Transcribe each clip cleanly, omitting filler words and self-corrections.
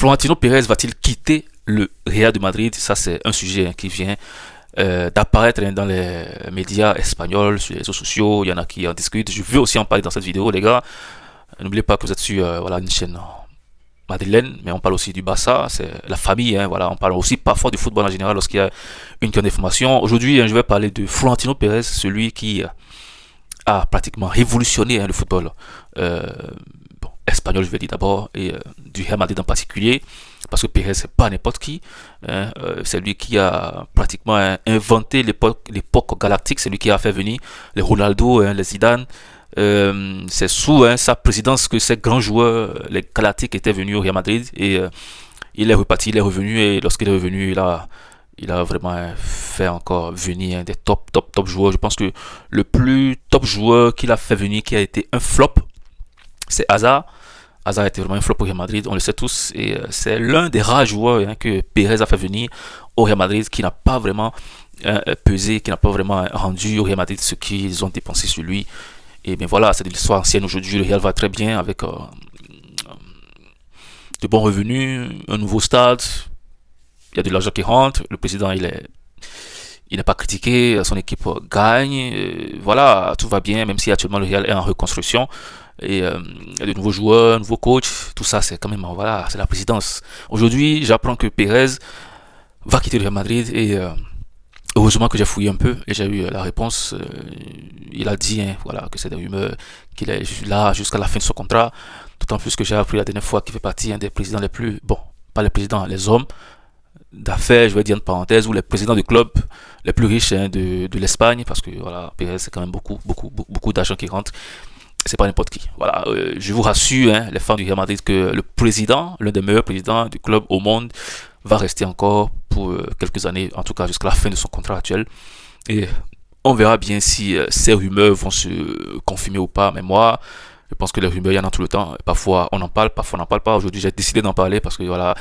Florentino Pérez va-t-il quitter le Real de Madrid? Ça, c'est un sujet qui vient d'apparaître dans les médias espagnols, sur les réseaux sociaux. Il y en a qui en discutent. Je veux aussi en parler dans cette vidéo, les gars. N'oubliez pas que vous êtes sur une chaîne madrilène, mais on parle aussi du Barça, c'est la famille. Voilà, on parle aussi parfois du football en général lorsqu'il y a une grande information. Aujourd'hui, je vais parler de Florentino Pérez, celui qui a pratiquement révolutionné le football espagnol, je vais dire d'abord, et du Real Madrid en particulier, parce que Pérez, c'est pas n'importe qui. C'est lui qui a pratiquement inventé l'époque galactique, c'est lui qui a fait venir les Ronaldo, les Zidane. C'est sous sa présidence que ces grands joueurs, les Galactiques, étaient venus au Real Madrid, et il est reparti, il est revenu, et lorsqu'il est revenu, il a vraiment fait encore venir des top joueurs. Je pense que le plus top joueur qu'il a fait venir, qui a été un flop, c'est Hazard. Hazard était vraiment un flop au Real Madrid, on le sait tous, et c'est l'un des rares joueurs que Pérez a fait venir au Real Madrid, qui n'a pas vraiment pesé, qui n'a pas vraiment rendu au Real Madrid ce qu'ils ont dépensé sur lui. Et bien voilà, c'est de l'histoire ancienne. Aujourd'hui, le Real va très bien avec de bons revenus, un nouveau stade, il y a de l'argent qui rentre, le président il n'est pas critiqué, son équipe gagne, voilà, tout va bien, même si actuellement le Real est en reconstruction. Et il y a de nouveaux joueurs, nouveaux coachs, tout ça c'est quand même, voilà, c'est la présidence. Aujourd'hui, j'apprends que Pérez va quitter le Real Madrid, et heureusement que j'ai fouillé un peu et j'ai eu la réponse. Il a dit voilà, que c'est des rumeurs, qu'il est là jusqu'à la fin de son contrat. D'autant plus que j'ai appris la dernière fois qu'il fait partie des présidents les plus, bon, pas les présidents, les hommes d'affaires, je vais dire en parenthèse, ou les présidents du club les plus riches de l'Espagne, parce que voilà, Pérez, c'est quand même beaucoup d'argent qui rentre. C'est pas n'importe qui. Voilà, je vous rassure, les fans du Real Madrid, que le président, l'un des meilleurs présidents du club au monde, va rester encore pour quelques années, en tout cas jusqu'à la fin de son contrat actuel. Et on verra bien si ces rumeurs vont se confirmer ou pas. Mais moi, je pense que les rumeurs, il y en a tout le temps. Parfois on en parle, parfois on n'en parle pas. Aujourd'hui, j'ai décidé d'en parler parce que voilà,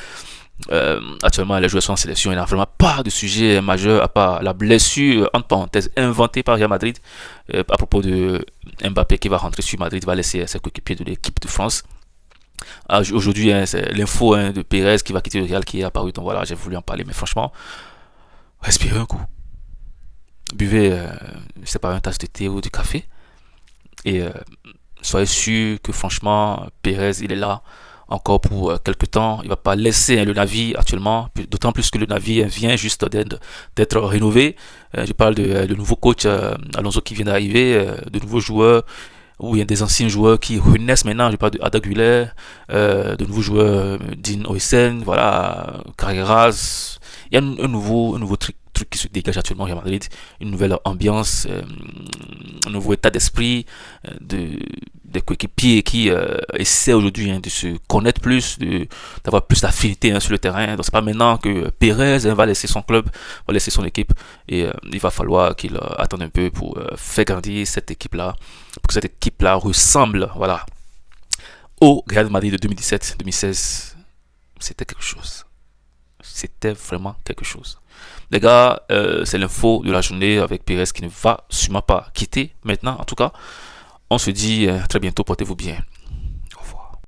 actuellement les joueurs sont en sélection. Il n'y a vraiment pas de sujet majeur à part la blessure, entre parenthèses, inventée par Real Madrid à propos de Mbappé qui va rentrer sur Madrid, va laisser ses coéquipiers de l'équipe de France. Aujourd'hui, c'est l'info de Pérez qui va quitter le Real qui est apparu. Donc voilà, j'ai voulu en parler. Mais franchement, respirez un coup. Buvez, je sais pas, une tasse de thé ou de café. Et soyez sûr que franchement, Pérez, il est là encore pour quelques temps. Il va pas laisser le navire actuellement. D'autant plus que le navire vient juste d'être rénové. Je parle de nouveau coach Alonso qui vient d'arriver, de nouveaux joueurs, où il y a des anciens joueurs qui renaissent maintenant. Je parle de Ada Güler, de nouveaux joueurs, Dean Oysen, voilà, Carreras. Il y a un nouveau truc qui se dégage actuellement au Real Madrid, une nouvelle ambiance, un nouveau état d'esprit des coéquipiers qui essaient aujourd'hui de se connaître plus, d'avoir plus d'affinité sur le terrain. Donc c'est pas maintenant que Pérez va laisser son club, va laisser son équipe, et il va falloir qu'il attende un peu pour faire grandir cette équipe-là, pour que cette équipe-là ressemble, voilà, au Real Madrid de 2017-2016. C'était quelque chose. C'était vraiment quelque chose. Les gars, c'est l'info de la journée avec Pérez qui ne va sûrement pas quitter maintenant. En tout cas, on se dit très bientôt, portez-vous bien.